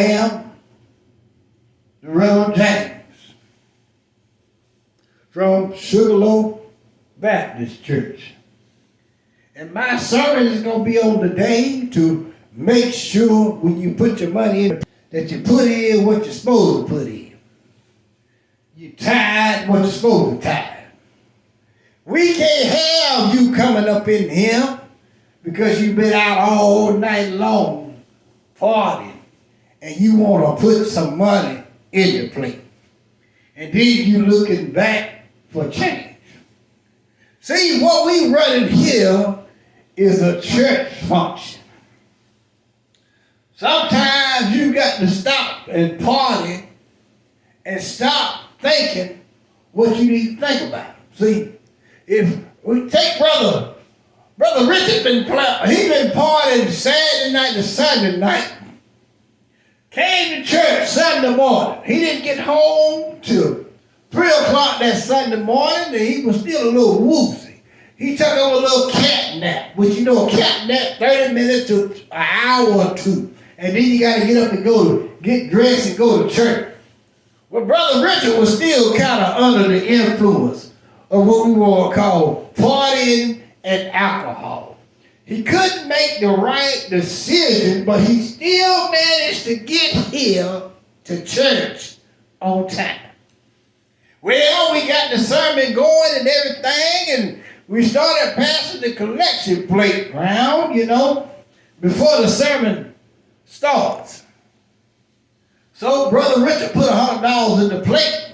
am the Reverend James from Sugarloaf Baptist Church. And my sermon is going to be on today to make sure when you put your money in that you put in what you're supposed to put in. You tithe what you're supposed to tithe. We can't have you coming up in here because you've been out all night long partying and you want to put some money in the plate. And then you looking back for change. See, what we running here is a church function. Sometimes you got to stop and party and stop thinking what you need to think about. See, if we take Brother Richard he been partying Saturday night to Sunday night, came to church Sunday morning. He didn't get home till 3 o'clock that Sunday morning, and he was still a little woozy. He took a little cat nap, which a cat nap 30 minutes to an hour or two. And then you got to get up and get dressed and go to church. Well, Brother Richard was still kind of under the influence of what we want to call partying and alcohol. He couldn't make the right decision, but he still managed to get here to church on time. Well, we got the sermon going and everything, and we started passing the collection plate round, before the sermon starts. So Brother Richard put $100 in the plate,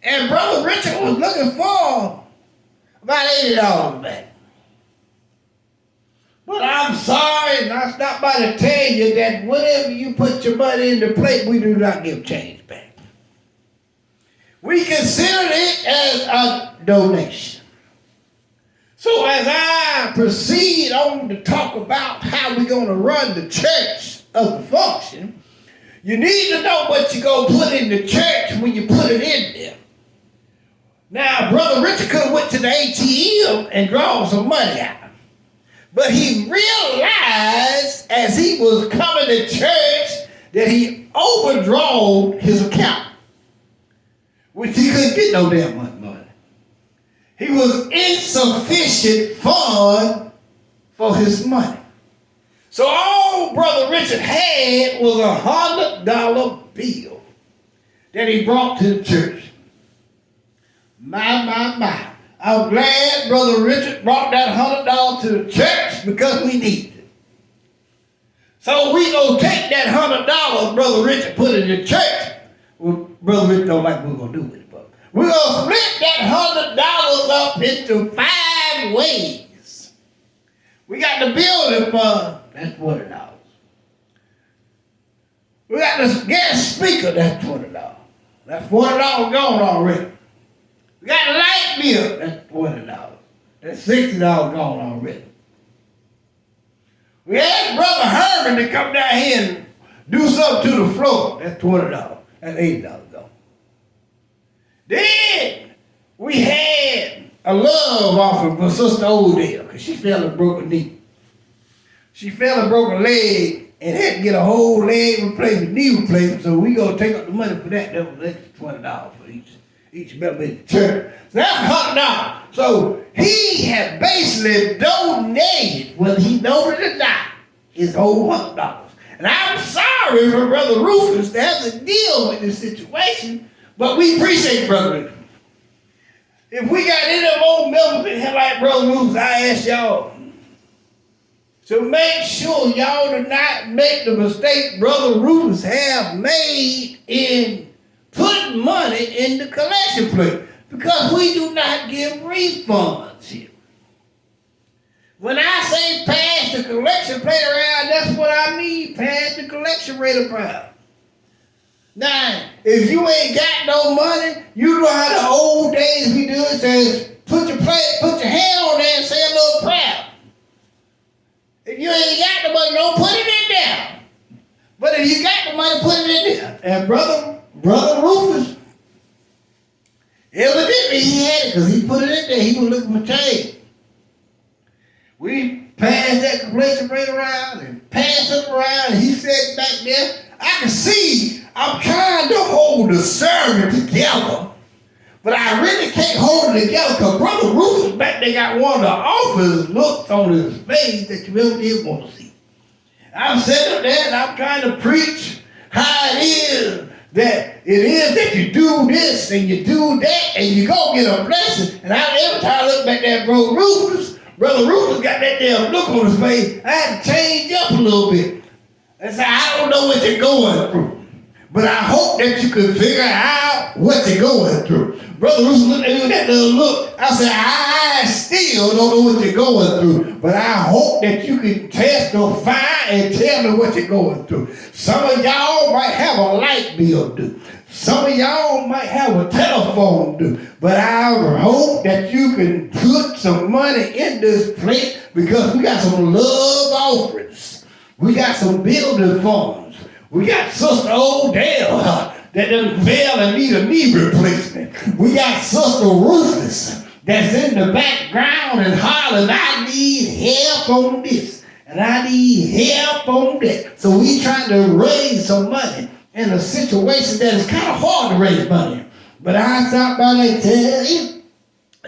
and Brother Richard was looking for about $80 back. But I'm sorry, and I stopped by to tell you that whenever you put your money in the plate, we do not give change back. We consider it as a donation. So as I proceed on to talk about how we're going to run the church of the function, you need to know what you're going to put in the church when you put it in there. Now, Brother Richard could have went to the ATM and drawn some money out. But he realized as he was coming to church that he overdrawn his account, which he couldn't get no damn money. He was insufficient fund for his money. So all Brother Richard had was a $100 bill that he brought to the church. My. I'm glad Brother Richard brought that $100 to the church because we needed it. So we gonna take that $100 Brother Richard put in the church. Well, Brother Richard don't like what we're gonna do with it, but we're gonna split that $100 up into 5 ways. We got the building fund, that's $20. We got the gas speaker, that's $20. That's $40 gone already. We got the light bill, that's $20. That's $60 gone already. We had Brother Herman to come down here and do something to the floor, that's $20. That's $80 gone. Then we had a love offering for Sister Odell because she fell and broke a knee. She fell and broke a leg and had to get a whole leg replacement, knee replacement, so we gonna take up the money for that. That was extra $20 for each member in the church. So that's $100. So he had basically donated, whether he noted it or not, his whole $100. And I'm sorry for Brother Rufus to have to deal with this situation, but we appreciate Brother Rufus. If we got any of them old members in here like Brother Rufus, I ask y'all to make sure y'all do not make the mistake Brother Rufus have made in putting money in the collection plate, because we do not give refunds here. When I say pass the collection plate around, that's what I mean, pass the collection rate around. Now, if you ain't got no money, you know how the old days we do it, says put your hand on there and say a little prayer. If you ain't got the money, don't put it in there. But if you got the money, put it in there. And Brother Rufus, evidently he had it because he put it in there. He was looking for change. We passed that collection rate around and passed it around, and he sat back there. I can see I'm trying to hold the sermon together, but I really can't hold it together because Brother Rufus back there got one of the office looks on his face that you ever did want to see. I'm sitting up there and I'm trying to preach how it is that you do this and you do that and you go get a blessing. And every time I look back there at Brother Rufus got that damn look on his face. I had to change up a little bit. And say, I don't know what you're going through, but I hope that you can figure out what you're going through. Brother Rufus looked at me with that little look. I said, I still don't know what you're going through, but I hope that you can testify and tell me what you're going through. Some of y'all might have a light bill due. Some of y'all might have a telephone due, but I hope that you can put some money in this plate because we got some love offerings. We got some building funds. We got Sister Odell that done fell and need a knee replacement. We got Sister Rufus that's in the background and hollering, I need help on this and I need help on that. So we trying to raise some money in a situation that is kind of hard to raise money. But I stopped by and tell you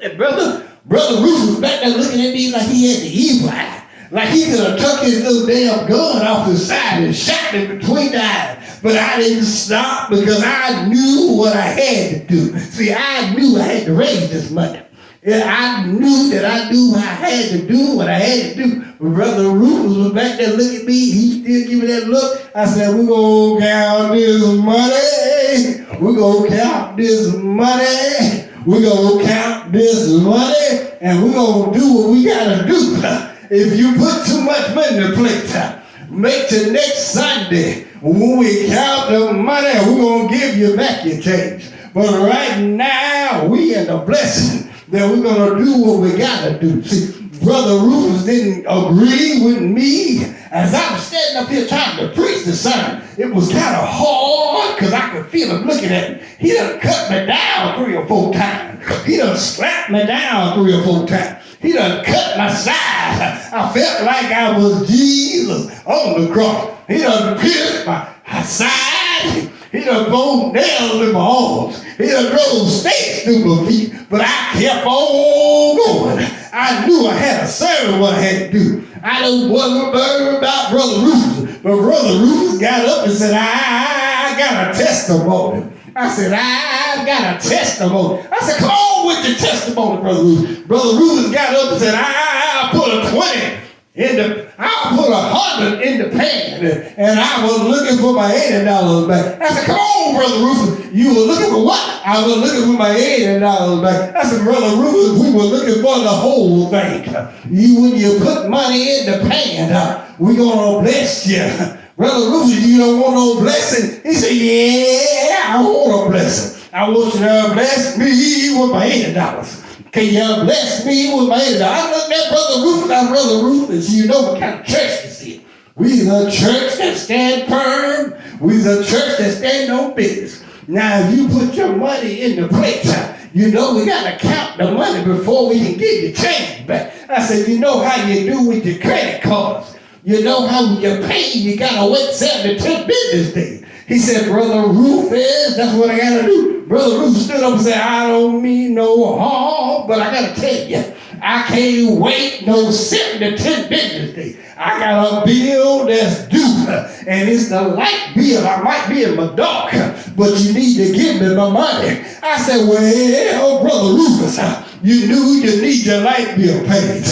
that Brother Rufus back there looking at me like he had the evil eye. Like he could have took his little damn gun off his side and shot me between the eyes. But I didn't stop because I knew what I had to do. See, I knew I had to raise this money. I knew that I knew I had to do what I had to do. But Brother Rufus was back there looking at me. He still giving that look. I said, we're going to count this money. We're going to count this money. We're going to count this money. And we're going to do what we got to do. If you put too much money in the plate, make till next Sunday. When we count the money, we're going to give you back your change. But right now, we in the blessing that we're going to do what we got to do. See, Brother Rufus didn't agree with me as I was standing up here trying to preach the sermon. It was kind of hard because I could feel him looking at me. He done cut me down 3 or 4 times. He done slapped me down 3 or 4 times. He done cut my side. I felt like I was Jesus on the cross. He done pierced my side. He done bone nails in my arms. He done drove stakes through my feet. But I kept on going. I knew I had a sermon what I had to do. I wasn't worried about Brother Rufus. But Brother Rufus got up and said, I got a testimony. I said, I've got a testimony. I said, come on with your testimony, Brother Rufus. Brother Rufus got up and said, I put a 20 I put 100 in the pan, and I was looking for my $80 back. I said, come on, Brother Rufus. You were looking for what? I was looking for my $80 back. I said, Brother Rufus, we were looking for the whole thing. When you put money in the pan, we're going to bless you. Brother Rufus, you don't want no blessing? He said, yeah, I want a blessing. I want you to bless me with my $80. Can you bless me with my $80? I looked at Brother Rufus. I'm Brother Rufus. You know what kind of church this is. We the church that stand firm. We the church that stand on business. Now, if you put your money in the plate, you know we got to count the money before we can give you change back. I said, you know how you do with your credit cards. You know how you pay, you got to wait 7 to 10 business days. He said, Brother Rufus, that's what I got to do. Brother Rufus stood up and said, I don't mean no harm, but I got to tell you, I can't wait no 7 to 10 business days. I got a bill that's due, and it's the light bill. I might be in my dark, but you need to give me my money. I said, well, Brother Rufus, you knew you need your light bill paid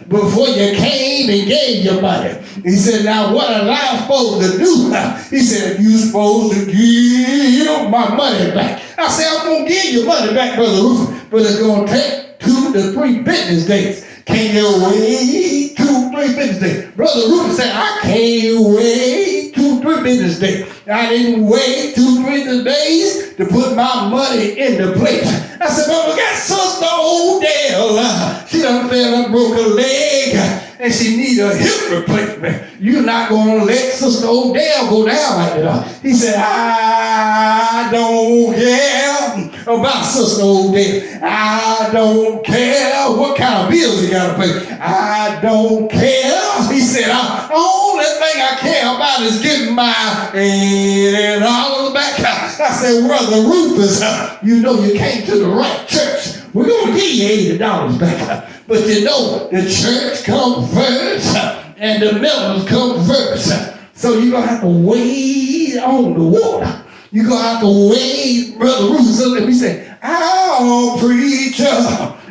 before you came and gave your money. He said, now what am I supposed to do? He said, you supposed to give my money back. I said, I'm going to give you money back, Brother Rufus, but it's going to take 2 to 3 business days. Can you wait 2 to 3 business days? Brother Rufus said, I can't wait 2 to 3 business days. I didn't wait 2 to 3 business days to put my money in the plate. I said, but we got Sister Odell. She done fell and broke her leg, and she need a hip replacement. You're not going to let Sister Odell go down like that. He said, I don't care about Sister Odell. I don't care what kind of bills you got to pay. I don't care He said, the only thing I care about is getting my $80 back. I said, Brother Rufus, you know you came to the right church. We're going to give you $80 back. But you know, the church comes first and the members come first. So you're going to have to wait on the water. You're going to have to wait, Brother Rufus. So let me say, oh, preacher,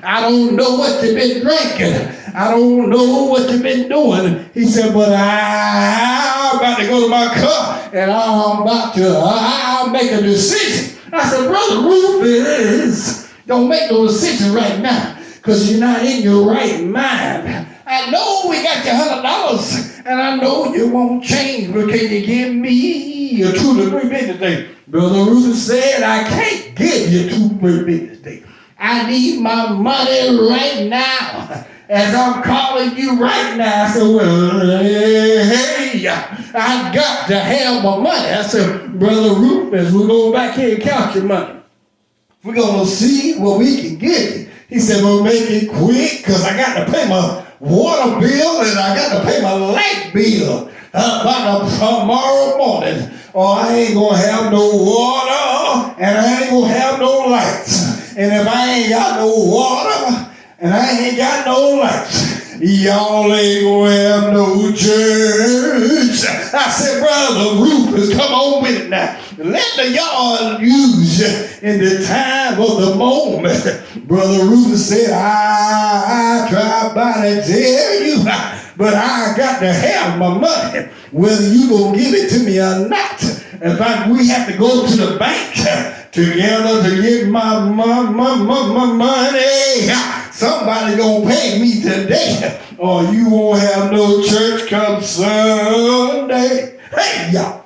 I don't know what you've been drinking. I don't know what you've been doing. He said, but I'm about to go to my car and I'll make a decision. I said, Brother Rufus, don't make no decision right now because you're not in your right mind. I know we got your $100 and I know you won't change, but can you give me a 2 to 3 business days? Brother Rufus said, I can't give you 2 to 3 business days. I need my money right now. As I'm calling you right now, I said, well, hey, I got to have my money. I said, Brother Rufus, we're going back here and count your money. We're going to see what we can give you. He said, well, make it quick because I got to pay my water bill and I got to pay my light bill by tomorrow morning. Or I ain't going to have no water and I ain't going to have no lights. And if I ain't got no water and I ain't got no lights, y'all ain't going to have no church. I said, Brother Rufus, come on with it now. Let the yard use you in the time of the moment. Brother Rufus said, I tried by to tell you, but I got to have my money, whether you going to give it to me or not. In fact, we have to go to the bank together to get my money. Somebody gonna pay me today, or you won't have no church come Sunday. Hey, y'all.